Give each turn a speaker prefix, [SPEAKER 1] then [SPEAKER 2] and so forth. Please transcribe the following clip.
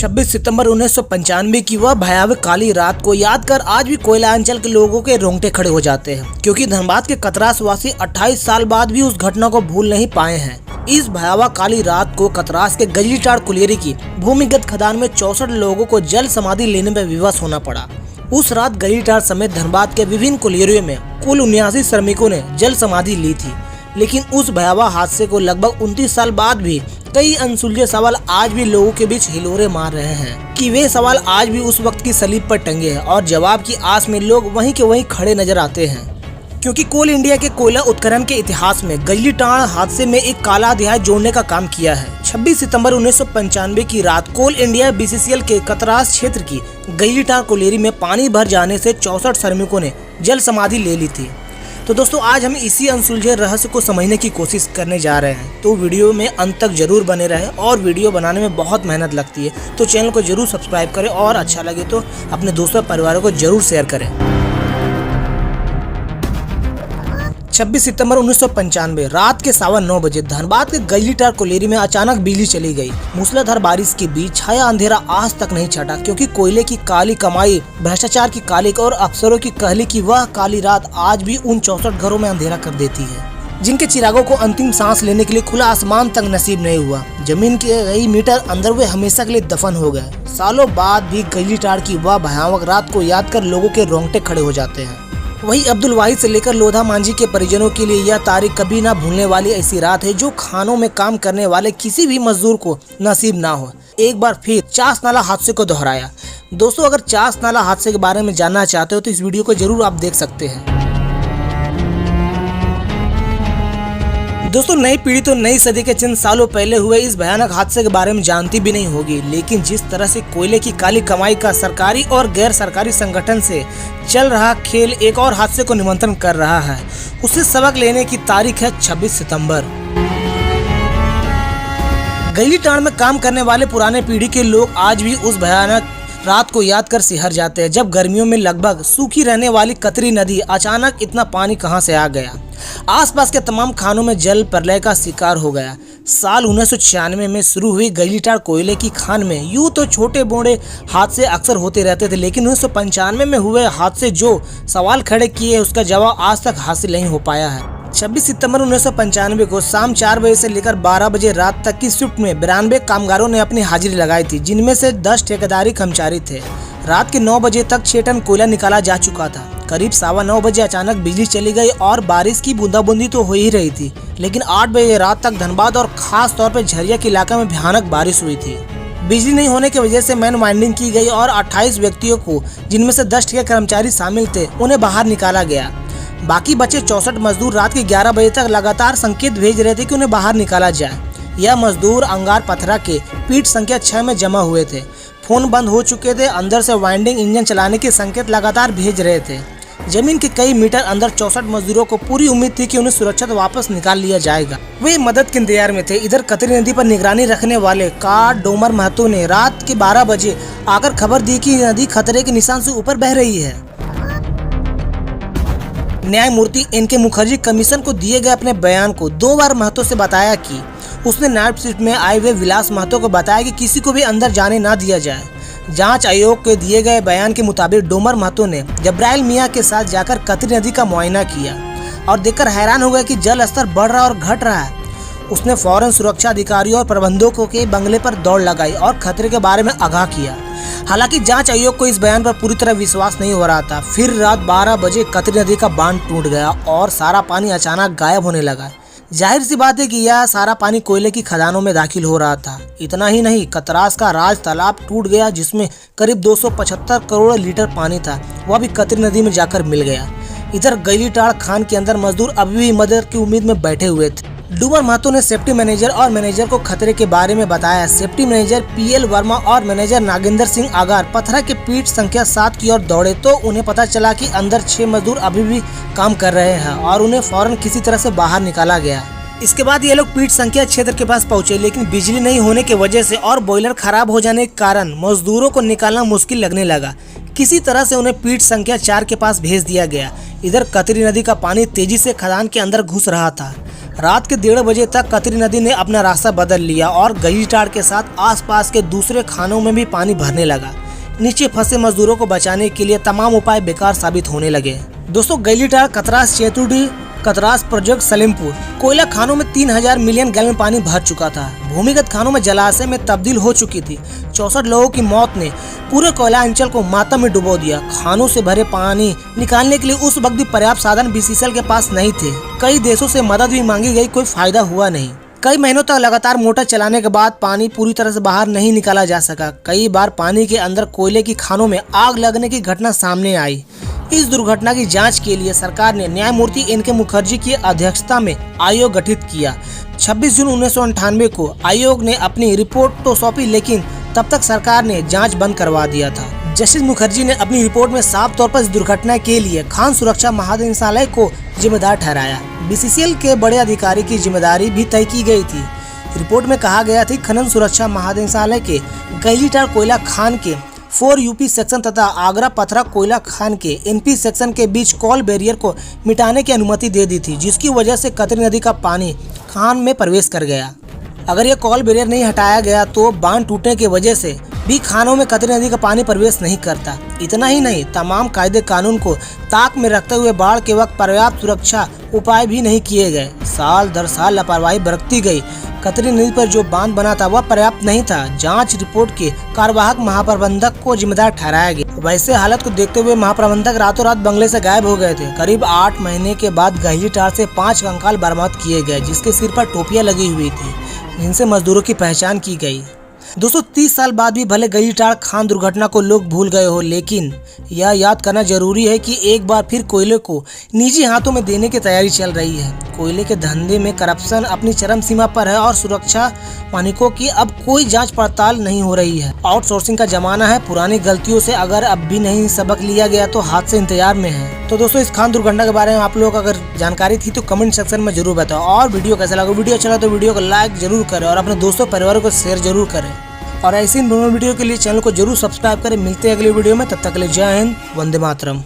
[SPEAKER 1] 26 सितंबर 1995 की वह भयावह काली रात को याद कर आज भी कोयला अंचल के लोगों के रोंगटे खड़े हो जाते हैं, क्योंकि धनबाद के कतरास वासी 28 साल बाद भी उस घटना को भूल नहीं पाए हैं। इस भयावह काली रात को कतरास के गजलीटाड़ कुलियरी की भूमिगत खदान में 64 लोगों को जल समाधि लेने में विवश होना पड़ा। उस रात गजलीटाड़ समेत धनबाद के विभिन्न कुलियरियों में कुल 79 श्रमिकों ने जल समाधि ली थी, लेकिन उस भयावह हादसे को लगभग 29 साल बाद भी कई अनसुलझे सवाल आज भी लोगों के बीच हिलोरे मार रहे हैं कि वे सवाल आज भी उस वक्त की सलीब पर टंगे हैं और जवाब की आस में लोग वहीं के वहीं खड़े नजर आते हैं। क्योंकि कोल इंडिया के कोयला उत्खनन के इतिहास में गजलीटाड़ हादसे में एक काला अध्याय जोड़ने का काम किया है। 26 सितंबर 1995 की रात कोल इंडिया BCCL के कतरास क्षेत्र की गजलीटाड़ कोलियरी में पानी भर जाने से 64 श्रमिकों ने जल समाधि ले ली थी। तो दोस्तों, आज हम इसी अनसुलझे रहस्य को समझने की कोशिश करने जा रहे हैं, तो वीडियो में अंत तक जरूर बने रहें। और वीडियो बनाने में बहुत मेहनत लगती है, तो चैनल को जरूर सब्सक्राइब करें और अच्छा लगे तो अपने दोस्तों परिवारों को जरूर शेयर करें। 26 सितंबर 1995 रात के 9:15 बजे धनबाद के गजलीटाड़ कोलियरी में अचानक बिजली चली गई। मूसलाधार बारिश के बीच छाया अंधेरा आज तक नहीं छटा, क्योंकि कोयले की काली कमाई, भ्रष्टाचार की कालिक और अफसरों की कहली की वह काली रात आज भी उन 64 घरों में अंधेरा कर देती है, जिनके चिरागों को अंतिम सांस लेने के लिए खुला आसमान तक नसीब नहीं हुआ। जमीन के कई मीटर अंदर वे हमेशा के लिए दफन हो गए। सालों बाद भी गजलीटाड़ की वह भयावह रात को याद कर लोगों के रोंगटे खड़े हो जाते हैं। वही अब्दुल वाहिद से लेकर लोधा मांझी के परिजनों के लिए यह तारीख कभी ना भूलने वाली ऐसी रात है, जो खानों में काम करने वाले किसी भी मजदूर को नसीब ना हो। एक बार फिर चास नाला हादसे को दोहराया। दोस्तों, अगर चास नाला हादसे के बारे में जानना चाहते हो तो इस वीडियो को जरूर आप देख सकते हैं। दोस्तों, नई पीढ़ी तो नई सदी के चंद सालों पहले हुए इस भयानक हादसे के बारे में जानती भी नहीं होगी, लेकिन जिस तरह से कोयले की काली कमाई का सरकारी और गैर सरकारी संगठन से चल रहा खेल एक और हादसे को निमंत्रण कर रहा है, उससे सबक लेने की तारीख है 26 सितंबर। गजलीटाड़ में काम करने वाले पुराने पीढ़ी के लोग आज भी उस भयानक रात को याद कर सिहर जाते हैं, जब गर्मियों में लगभग सूखी रहने वाली कतरी नदी अचानक इतना पानी कहां से आ गया। आसपास के तमाम खानों में जल प्रलय का शिकार हो गया। साल 1996 में शुरू हुई गजलीटाड़ कोयले की खान में यूं तो छोटे बोड़े हादसे अक्सर होते रहते थे, लेकिन 1995 में हुए हादसे जो सवाल खड़े किए उसका जवाब आज तक हासिल नहीं हो पाया है। 26 सितंबर 1995 को शाम 4 बजे से लेकर 12 बजे रात तक की शिफ्ट में 92 कामगारों ने अपनी हाजिरी लगाई थी, जिनमें से 10 ठेकेदारी कर्मचारी थे। रात के 9 बजे तक 6 टन कोयला निकाला जा चुका था। करीब 9:15 बजे अचानक बिजली चली गई और बारिश की बूंदाबूंदी तो हो ही रही थी, लेकिन 8 बजे रात तक धनबाद और खास तौर पर झरिया के इलाके में भयानक बारिश हुई थी। बिजली नहीं होने की वजह से मैन वाइंडिंग की गई और 28 व्यक्तियों को, जिनमें से 10 ठेके कर्मचारी शामिल थे, उन्हें बाहर निकाला गया। बाकी बचे 64 मजदूर रात के 11 बजे तक लगातार संकेत भेज रहे थे कि उन्हें बाहर निकाला जाए। यह मजदूर अंगार पथरा के पीठ संख्या 6 में जमा हुए थे। फोन बंद हो चुके थे। अंदर से वाइंडिंग इंजन चलाने के संकेत लगातार भेज रहे थे। जमीन के कई मीटर अंदर 64 मजदूरों को पूरी उम्मीद थी कि उन्हें सुरक्षित वापस निकाल लिया जाएगा। वे मदद के इंतजार में थे। इधर कतरी नदी पर निगरानी रखने वाले कार डोमर महतो ने रात के 12 बजे आकर खबर दी कि नदी खतरे के निशान से ऊपर बह रही है। न्यायमूर्ति NK मुखर्जी कमीशन को दिए गए अपने बयान को 2 बार महतो से बताया कि उसने नाइट शिफ्ट में आए हुए विलास महतो को बताया कि किसी को भी अंदर जाने ना दिया जाए। जांच आयोग के दिए गए बयान के मुताबिक डोमर महतो ने जब्राइल मियां के साथ जाकर कतरी नदी का मुआयना किया और देखकर हैरान हो गया कि जल स्तर बढ़ रहा और घट रहा है। उसने फौरन सुरक्षा अधिकारियों और प्रबंधकों के बंगले पर दौड़ लगाई और खतरे के बारे में आगाह किया। हालांकि जांच आयोग को इस बयान पर पूरी तरह विश्वास नहीं हो रहा था। फिर रात 12 बजे कतरी नदी का बांध टूट गया और सारा पानी अचानक गायब होने लगा। जाहिर सी बात है कि यह सारा पानी कोयले की खदानों में दाखिल हो रहा था। इतना ही नहीं, कतरास का राज तालाब टूट गया, जिसमें करीब 275 करोड़ लीटर पानी था, वह भी कतरी नदी में जाकर मिल गया। इधर गजलीटाड़ खान के अंदर मजदूर अभी भी मदद की उम्मीद में बैठे हुए थे। डूमर महतो ने सेफ्टी मैनेजर और मैनेजर को खतरे के बारे में बताया। सेफ्टी मैनेजर PL वर्मा और मैनेजर नागेंद्र सिंह आगार पथरा के पीठ संख्या 7 की ओर दौड़े तो उन्हें पता चला कि अंदर 6 मजदूर अभी भी काम कर रहे हैं और उन्हें फौरन किसी तरह से बाहर निकाला गया। इसके बाद ये लोग पीठ संख्या क्षेत्र के पास पहुंचे, लेकिन बिजली नहीं होने की वजह से और बॉयलर खराब हो जाने के कारण मजदूरों को निकालना मुश्किल लगने लगा। किसी तरह से उन्हें पीठ संख्या 4 के पास भेज दिया गया। इधर कतरी नदी का पानी तेजी से खदान के अंदर घुस रहा था। रात के 1:30 बजे तक कतरी नदी ने अपना रास्ता बदल लिया और गलीटाड़ के साथ आसपास के दूसरे खानों में भी पानी भरने लगा। नीचे फंसे मजदूरों को बचाने के लिए तमाम उपाय बेकार साबित होने लगे। दोस्तों, गलीटाड़, कतरास, चेतुडी, कतरास प्रोजेक्ट, सलेमपुर कोयला खानों में 3000 मिलियन गैलन पानी भर चुका था। भूमिगत खानों में जलाशय में तब्दील हो चुकी थी। 64 लोगों की मौत ने पूरे कोयला अंचल को मातम में डुबो दिया। खानों से भरे पानी निकालने के लिए उस वक्त भी पर्याप्त साधन बीसीसीएल के पास नहीं थे। कई देशों से मदद भी मांगी गई, कोई फायदा हुआ नहीं। कई महीनों तक लगातार मोटर चलाने के बाद पानी पूरी तरह से बाहर नहीं निकाला जा सका। कई बार पानी के अंदर कोयले की खानों में आग लगने की घटना सामने आई। इस दुर्घटना की जांच के लिए सरकार ने न्यायमूर्ति एन.के. मुखर्जी की अध्यक्षता में आयोग गठित किया। 26 जून 1998 को आयोग ने अपनी रिपोर्ट तो सौंपी, लेकिन तब तक सरकार ने जांच बंद करवा दिया था। जस्टिस मुखर्जी ने अपनी रिपोर्ट में साफ तौर पर इस दुर्घटना के लिए खान सुरक्षा महानिदेशालय को जिम्मेदार ठहराया। बीसीसीएल के बड़े अधिकारी की जिम्मेदारी भी तय की गई थी। रिपोर्ट में कहा गया था खनन सुरक्षा महानिदेशालय के गलीटाड़ कोयला खान के 4 यूपी सेक्शन तथा आगरा पथरा कोयला खान के एनपी सेक्शन के बीच कॉल बैरियर को मिटाने की अनुमति दे दी थी, जिसकी वजह से कतरी नदी का पानी खान में प्रवेश कर गया। अगर यह कॉल बैरियर नहीं हटाया गया तो बांध टूटने की वजह से भी खानों में कतरी नदी का पानी प्रवेश नहीं करता। इतना ही नहीं, तमाम कायदे कानून को ताक में रखते हुए बाढ़ के वक्त पर्याप्त सुरक्षा उपाय भी नहीं किए गए। साल दर साल लापरवाही बरती गई। कतरी नदी पर जो बांध बना था वह पर्याप्त नहीं था। जांच रिपोर्ट के कार्यवाहक महाप्रबंधक को जिम्मेदार ठहराया गया। वैसे हालत को देखते हुए महाप्रबंधक रातों रात बंगले से गायब हो गए थे। करीब 8 महीने के बाद गलीटाड़ से 5 कंकाल बरामद किए गए, जिसके सिर पर टोपियां लगी हुई थी, जिनसे मजदूरों की पहचान की गई। दोस्तों, 30 साल बाद भी भले गलीटाड़ खान दुर्घटना को लोग भूल गए हो, लेकिन यह याद करना जरूरी है कि एक बार फिर कोयले को निजी हाथों में देने की तैयारी चल रही है। कोयले के धंधे में करप्शन अपनी चरम सीमा पर है और सुरक्षा मानकों की अब कोई जांच पड़ताल नहीं हो रही है। आउटसोर्सिंग का जमाना है। पुरानी गलतियों से अगर अब भी नहीं सबक लिया गया तो हादसे इंतजार में है। तो दोस्तों, इस खान दुर्घटना के बारे में आप लोग अगर जानकारी थी तो कमेंट सेक्शन में जरूर बताओ। और वीडियो कैसा लगा, वीडियो अच्छा लगा तो वीडियो को लाइक जरूर करें और अपने दोस्तों परिवार को शेयर जरूर करें। और ऐसी इन दोनों वीडियो के लिए चैनल को जरूर सब्सक्राइब करें। मिलते हैं अगले वीडियो में, तब तक के लिए जय हिंद, वंदे मातरम।